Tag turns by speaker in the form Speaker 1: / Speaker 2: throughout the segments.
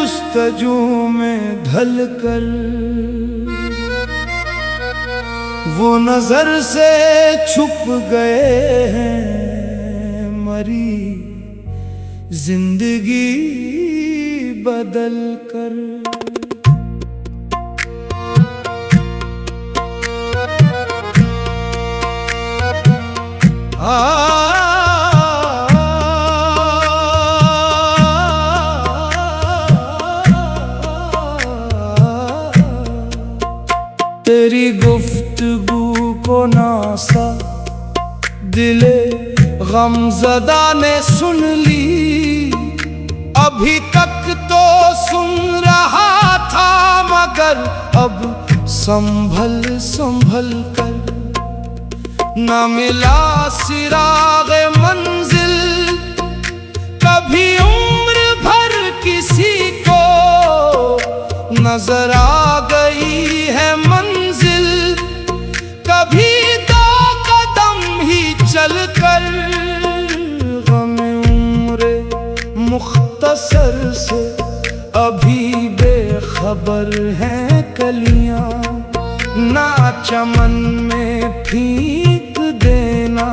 Speaker 1: जुस्तजू में ढल कर वो नजर से छुप गए हैं, मरी जिंदगी बदल कर। तेरी गुफ्तगू को नासा दिले गमज़दा ने सुन ली। अभी तक तो सुन रहा था मगर अब संभल संभल कर। न मिला सिरागे मंजिल कभी उम्र भर किसी को, नजर आ गई है मंजिल कभी दो कदम ही चल कर। गमे उम्र मुख्तसर से अभी बेखबर हैं कलियां, ना चमन में फीक देना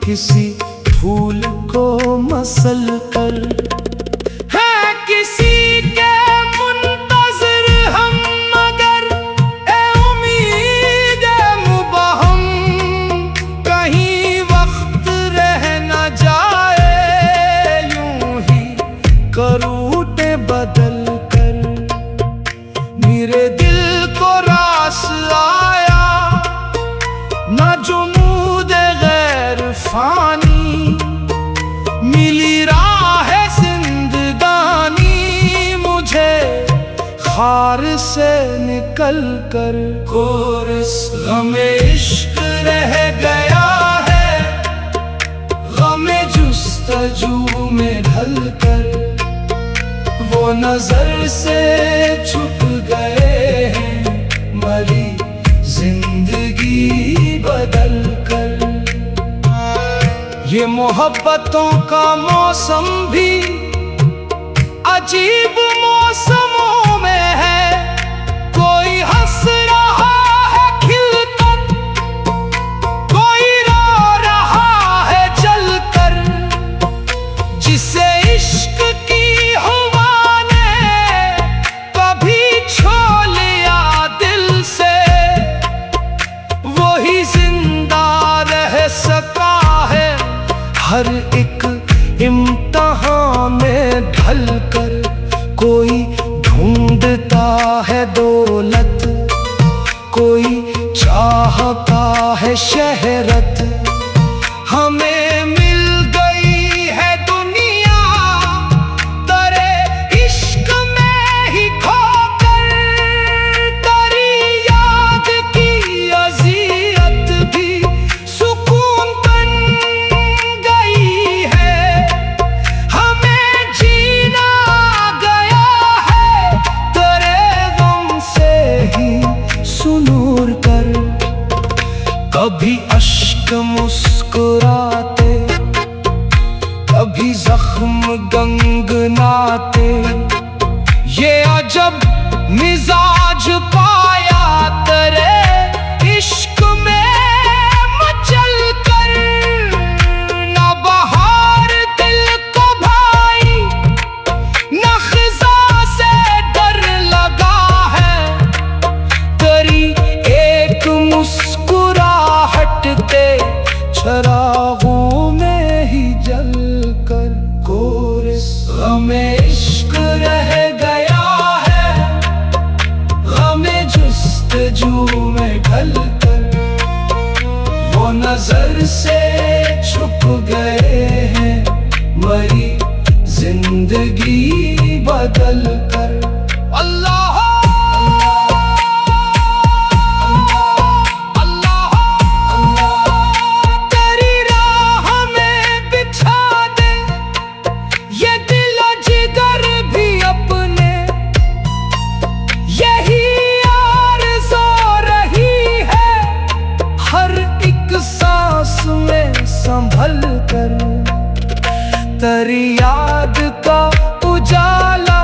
Speaker 1: किसी फूल को मसल कर। है किसी के मुंतज़िर हम मगर ए उम्मीद मुबहम, कहीं वक्त रह न जाए यूं ही करूटे बदल कर। मेरे दिल को रास आया न जुमूद गैर फानी, मिली राह जिंदगानी मुझे खार से निकल कर। कोरस गमे इश्क रह गया है, गमे जुस्तजू में ढल कर वो नजर से छुप गए हैं, मरी जिंदगी बदल कर। ये मोहब्बतों का मौसम भी अजीब मौसमों में है। कोई हंस रहा है खिलकर, कोई रो रहा है जलकर। जिसे इश्क की हवा ने कभी छो लिया दिल से, वही जिंदा रह सका है हर एक इम्तिहान में ढल कर। कोई ढूंढता है दौलत, कोई चाहता है शहरत। हमें मिल गई है दुनिया तेरे इश्क में ही खोकर। तेरी याद की अज़ियत भी सुकून बन गई है। हमें जीना गया है तेरे गम से ही सुनूर कर। कभी अश्क मुस्कुराते, कभी जख्म गंगनाते। ये अजब मिजाज पाया तेरे इश्क में मचल कर। ना बहार दिल को भाई, ना खिज़ा से डर लगा है। तेरी एक मुस्कुराहट के चरागों में ही जल कर। कोरस गमे इश्क रह गया है, गमे जुस्तजू में ढल कर वो नजर से छुप गए हैं, मरी जिंदगी बदल कर। अल्लाह संभल कर। तेरी याद का उजाला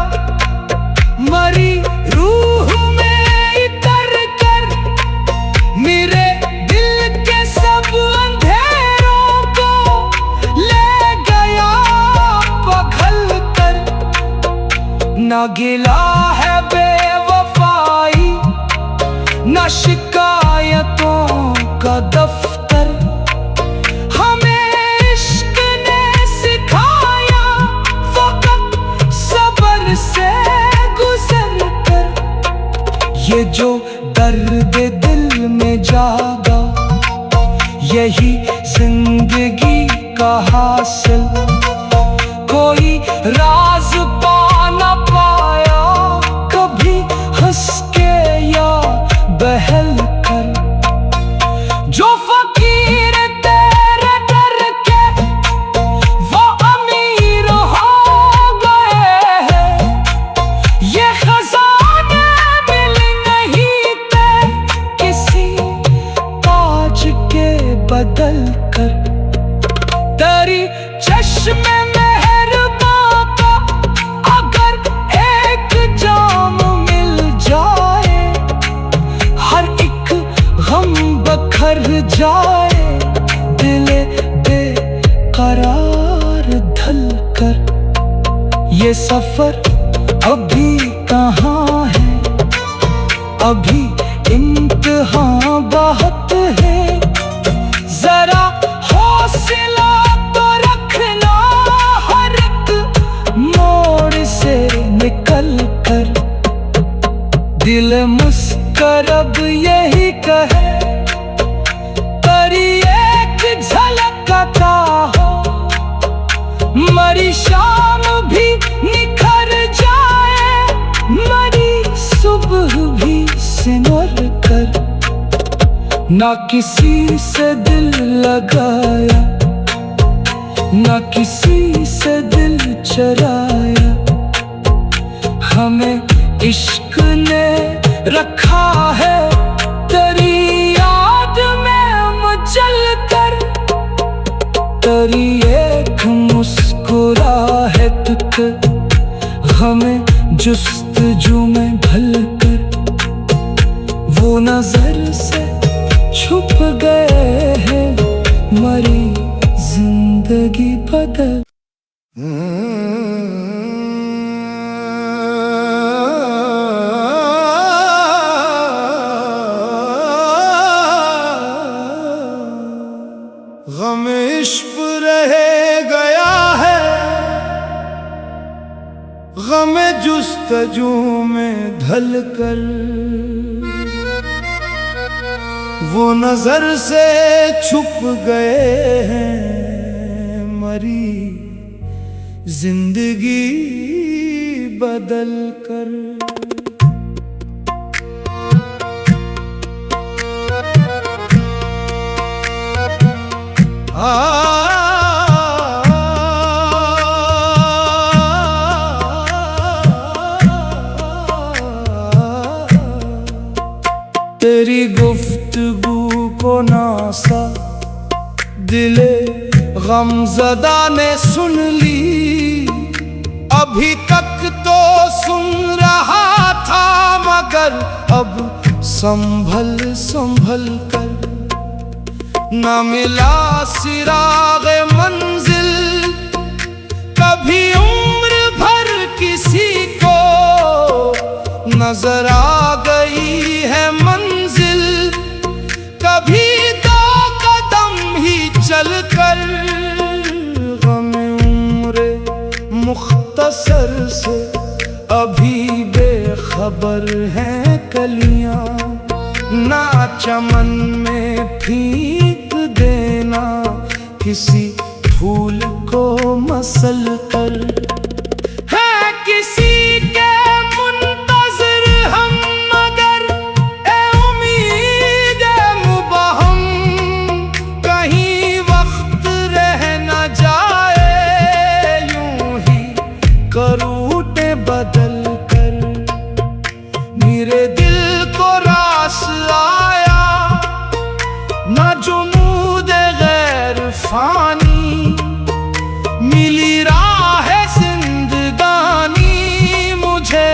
Speaker 1: ना गिला है बेवफाई, ना शिकायतों का दफ्तर। हमें इश्क ने सिखाया फकत सब्र से गुजर कर। ये जो दर्द दिल में जागा, यही जिंदगी का हासिल। कोई राज पा ना पाया कभी हंस के या बहल कर। जो फकीर तेरे डर के वो अमीर हो गए हैं। ये खजाने मिल नहीं थे किसी ताज के बदल कर। तेरी चश्मे भर जाए दिले बेकरार धल कर। ये सफर अभी कहाँ है, अभी इम्तिहां बहुत है। जरा हौसला तो रखना हर एक मोड़ से निकल कर। दिल मुस्कर अब यही कहे, एक झलक का हो। मरी शाम भी निखर जाए, मरी सुबह भी सिमर कर। ना किसी से दिल लगाया, ना किसी से दिल चराया। हमें इश्क ने रखा है तेरी याद में चल कर। तेरी एक मुस्कुराहट हमें जुस्तजू में भल कर। वो नजर से छुप गए हैं, मरी जिंदगी बदल।
Speaker 2: गम इश्क रह गया है, गम जुस्तजू में ढल कर। वो नजर से छुप गए हैं, मरी जिंदगी बदल कर।
Speaker 1: तेरी गुफ्तगू को नासा दिले गमज़दा ने सुन ली। अभी तक तो सुन रहा था मगर अब संभल संभल कर। न मिला सिरागे मंजिल कभी उम्र भर किसी को। नजर आ गई है मंजिल कभी दो कदम ही चल कर। गम उम्र मुख्तसर से अभी बेखबर हैं कलियां। ना चमन में फीक देना किसी फूल को मसल कर। है किसी के मुंतज़िर हम मगर ए उम्मीद मुबहम। कहीं वक्त रह न जाए यूं ही करूटे बदल कर। मेरे दिल को रास आया ना जुमूद गैर फानी। मिली राह जिंदगानी मुझे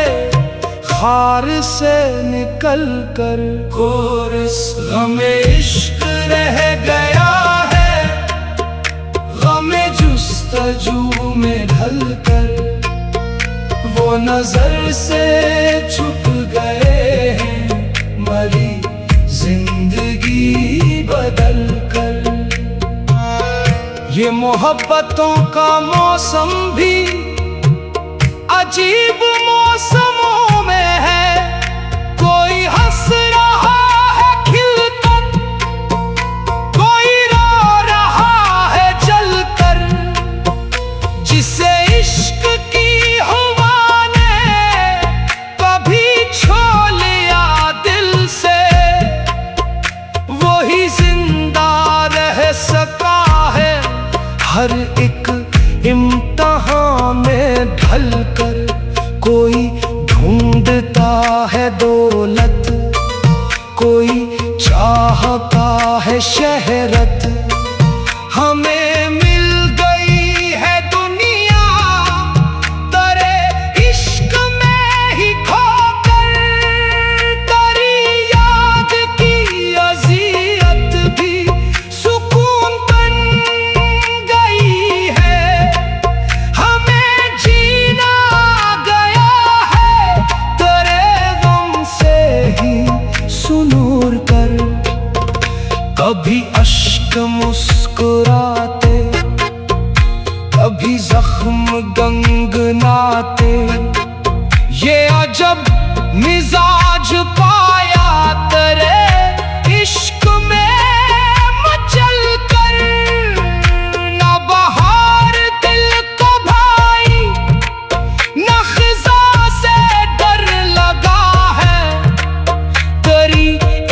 Speaker 1: खार से निकल कर। कोरस गमे इश्क रह गया है, गमे जुस्तजू में ढल कर। वो वो नजर से छुप गए हैं मरी जिंदगी बदल कर। ये मोहब्बतों का मौसम भी अजीब मौसमों में है। कोई हंस रहा है खिलकर, कोई रो रहा है जलकर। जिसे इश्क की हवा ने कभी छू लिया दिल से, वही जिंदा रह सका है हर एक इम्तिहान में ढल कर। कोई ढूंढता है दौलत, कोई चाहता है शहरत। हमें मिल गई है दुनिया तेरे इश्क में ही खोकर। तेरी याद की अज़ियत भी सुकून बन गई है। हमें जीना गया है तेरे गम से ही सुनूर कर। कभी अश्क मुस्कुराते, कभी जख्म गंगनाते। ये अजब मिजाज पाया तेरे इश्क में मचल कर। ना बहार दिल को भाई, ना खिज़ा से डर लगा है। तेरी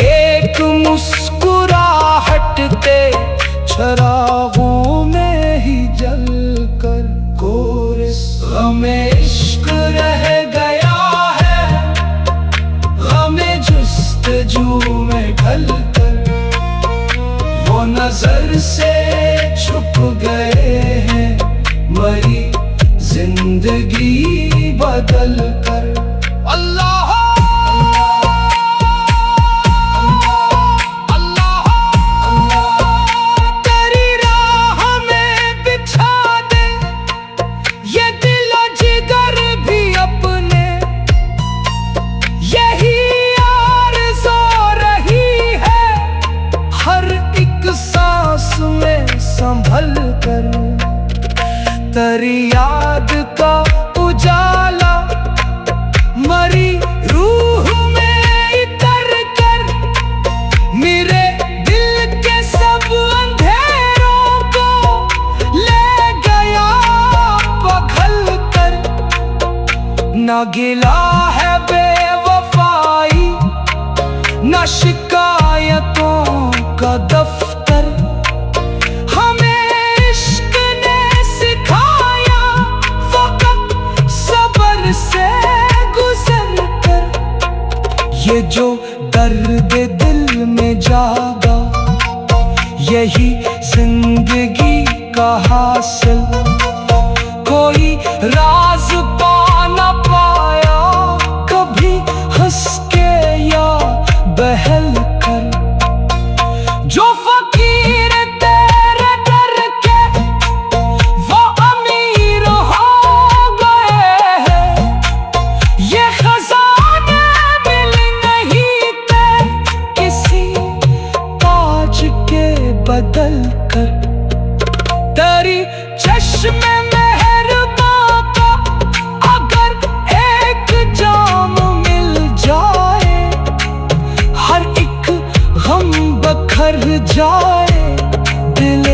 Speaker 1: एक मुस्कुराहट ते चरागों में ही जल कर। कोरिस गमे इश्क रह गया है, गमे जुस्तजू में ढल कर। वो नजर से छुप गए हैं मरी जिंदगी बदल कर। अल्लाह संभल कर। तेरी याद का उजाला मरी रूह में इतर कर। मेरे दिल के सब अंधेरों को ले गया पघल कर। ना गिला है बेवफाई, ना शिकायतों का दफ्तर। ये जो दर्द दिल में जागा, यही जिंदगी का हासिल। कोई राज पा न पाया कभी हंस के या बहल कर। जो फकीर तेरे डर के वो अमीर हो गए हैं। ये खजाने बदल कर। तेरी चश्मे मेहरबां का अगर एक जाम मिल जाए, हर एक गम बखर जाए। दिल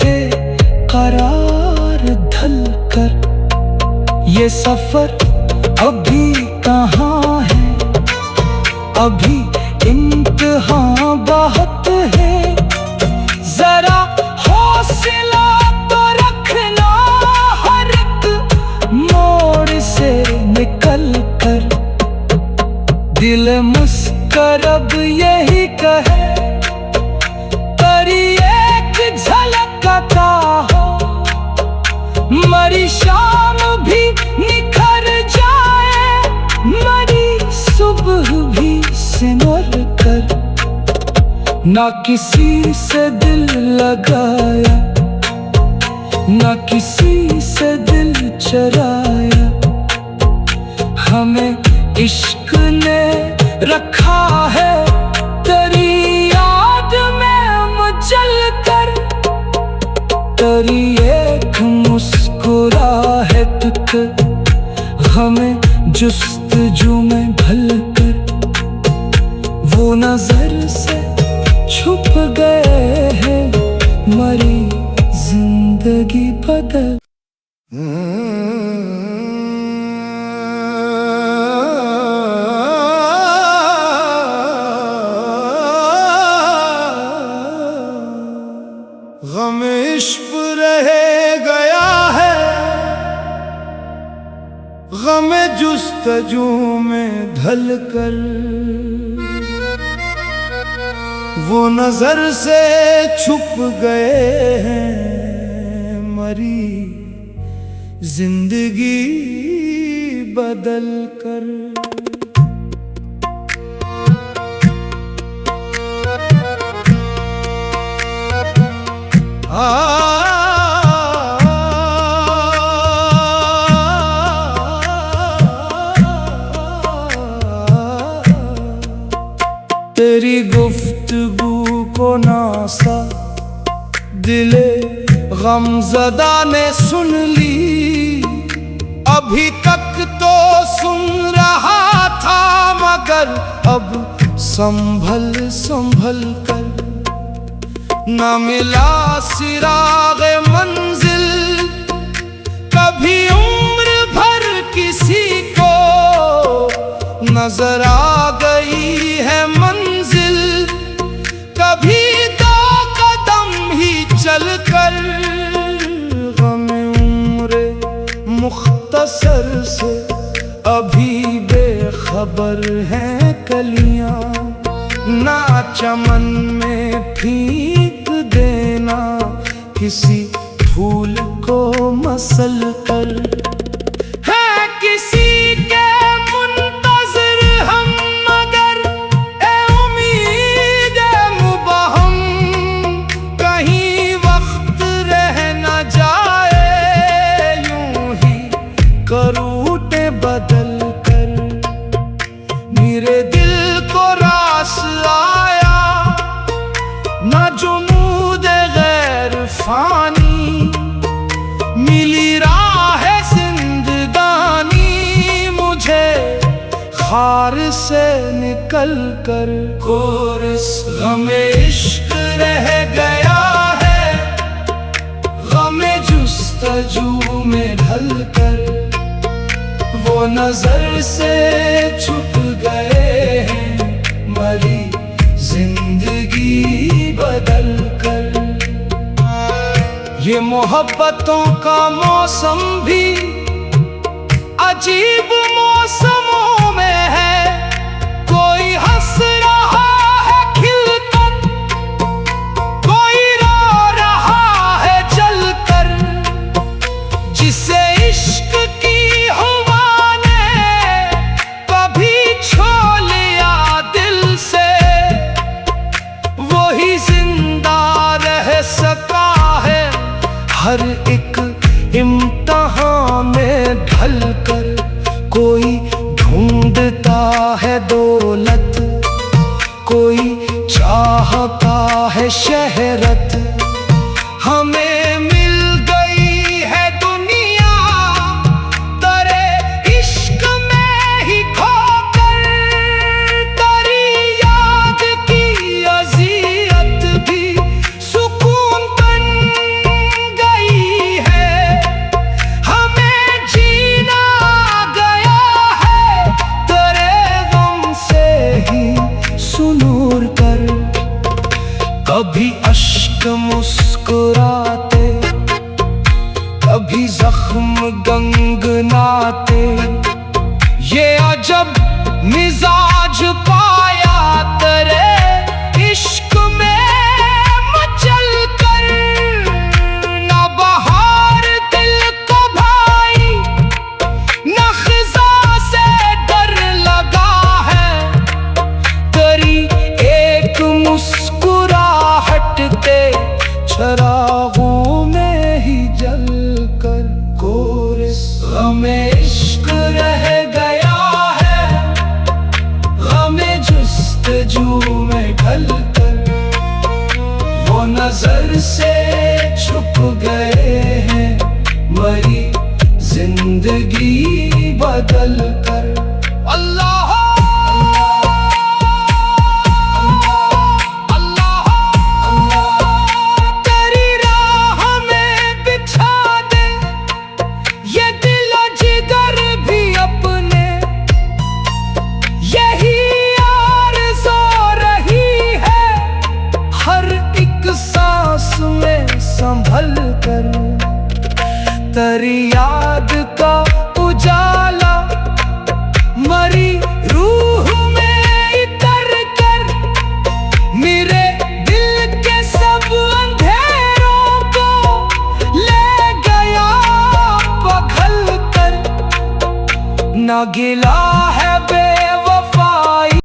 Speaker 1: बेकरार धल कर। ये सफर अभी कहाँ है, अभी इम्तिहान बहुत है। जरा हौसला तो रखना हर एक मोड़ से निकल कर। दिल मुस्कुराब यही कहे, तेरी एक झलक का हो। मरी शाम भी निखर जाए, मरी सुबह भी सिमर कर। ना किसी से दिल लगाया, ना किसी से दिल चराया। कर हमें जुस्तजू में ढल कर वो नजर से छुप गए हैं मरी जिंदगी बदल।
Speaker 2: गम इश्क रह गया है गम जुस्तजू में ढल कर वो नजर से छुप गए हैं मरी जिंदगी बदल कर। तेरी गुफ्तगू को नासा दिले गमज़दा ने सुन ली, अभी तक तो सुन रहा था मगर अब संभल संभल कर। न मिला सिरागे मंजिल कभी उम्र भर किसी को, नजर आ गई है मंजिल कभी दो कदम ही चल कर। गम उम्र मुख्तसर से अभी बेखबर हैं कलियां, ना चमन में फीक देना किसी फूल को मसल कर। है किसी के मुंतज़िर हम मगर ए उम्मीद मुबहम, कहीं वक्त रह न जाए यूं ही करूटे बदल कर। मेरे दिल को रास आया न जुमूद गैर फानी, मिली राह जिंदगानी मुझे खार से निकल कर। कोरस गमे इश्क रह गया है गमे जुस्तजू में ढल कर, वो नजर से छुप गए हैं मरी जिंदगी बदल कर। ये मोहब्बतों का मौसम भी अजीब मौसमों में है, कोई हंस रहा है खिलकर, कोई रो रहा है जलकर। जिसे इश्क की हवा ने कभी छो लिया दिल से, वही जिंदा रह सका है हर एक इम्तिहान में ढल कर। कोई ढूंढता है दौलत, कोई चाहता है शहरत, हमें मिल गई है दुनिया तेरे इश्क में ही खोकर। तेरी याद की अज़ियत भी सुकून बन गई है, हमें जीना गया है तेरे गम से ही सुनूर कर। कभी अश्क मुस्कुराते कभी जख्म गंगनाते, ये अजब मिजाज पाया तेरे इश्क में मचल कर। ना बहार दिल को भाई ना खिज़ा से डर लगा है, तेरी एक मुस्कुराहट के चरागों में ही जल कर। कोरस गमे इश्क रह गया है
Speaker 1: जिंदगी बदल कर। अल्लाह अल्लाह तेरी राह में बिछा दे ये दिल जिगर भी अपने, यही आरज़ू रही है हर एक सांस में संभल कर। तेरी याद का उजाला मरी रूह में इतर कर, मेरे दिल के सब अंधेरों को ले गया पघल कर। ना गिला